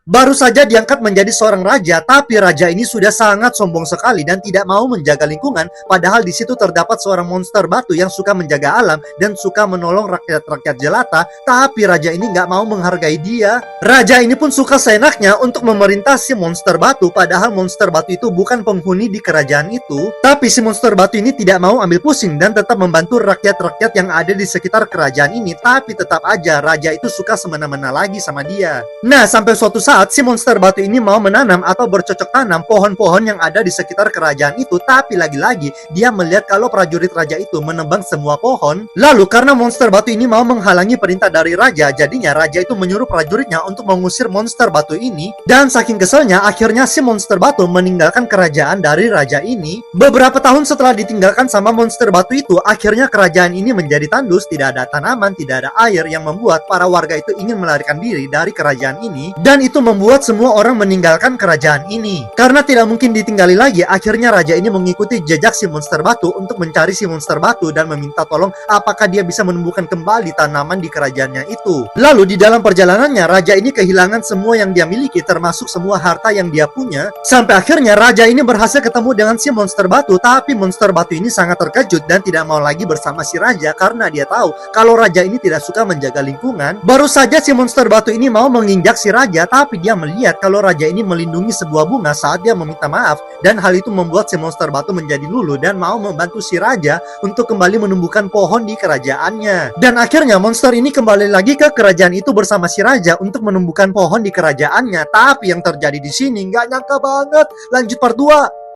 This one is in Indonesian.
Baru saja diangkat menjadi seorang raja, tapi raja ini sudah sangat sombong sekali dan tidak mau menjaga lingkungan, padahal di situ terdapat seorang monster batu yang suka menjaga alam dan suka menolong rakyat-rakyat jelata, tapi raja ini nggak mau menghargai dia. Raja ini pun suka seenaknya untuk memerintah si monster batu, padahal monster batu itu bukan penghuni di kerajaan itu. Tapi si monster batu ini tidak mau ambil pusing dan tetap membantu rakyat-rakyat yang ada di sekitar kerajaan ini, tapi tetap aja raja itu suka semena-mena lagi sama dia. Nah, sampai suatu saat si monster batu ini mau menanam atau bercocok tanam pohon-pohon yang ada di sekitar kerajaan itu, tapi lagi-lagi dia melihat kalau prajurit raja itu menebang semua pohon. Lalu karena monster batu ini mau menghalangi perintah dari raja, jadinya raja itu menyuruh prajuritnya untuk mengusir monster batu ini. Dan saking keselnya, akhirnya si monster batu meninggalkan kerajaan dari raja ini. Beberapa tahun setelah ditinggalkan sama monster batu itu, akhirnya kerajaan ini menjadi tandus, tidak ada tanaman, tidak ada air, yang membuat para warga itu ingin melarikan diri dari kerajaan ini. Dan itu membuat semua orang meninggalkan kerajaan ini. Karena tidak mungkin ditinggali lagi, akhirnya raja ini mengikuti jejak si monster batu untuk mencari si monster batu dan meminta tolong apakah dia bisa menumbuhkan kembali tanaman di kerajaannya itu. Lalu di dalam perjalanannya, raja ini kehilangan semua yang dia miliki, termasuk semua harta yang dia punya. Sampai akhirnya raja ini berhasil ketemu dengan si monster batu, tapi monster batu ini sangat terkejut dan tidak mau lagi bersama si raja karena dia tahu kalau raja ini tidak suka menjaga lingkungan. Baru saja si monster batu ini mau menginjak si raja, tapi dia melihat kalau raja ini melindungi sebuah bunga saat dia meminta maaf, dan hal itu membuat si monster batu menjadi luluh dan mau membantu si raja untuk kembali menumbuhkan pohon di kerajaannya. Dan akhirnya monster ini kembali lagi ke kerajaan itu bersama si raja untuk menumbuhkan pohon di kerajaannya. Tapi yang terjadi di sini nggak nyangka banget. Lanjut part 2.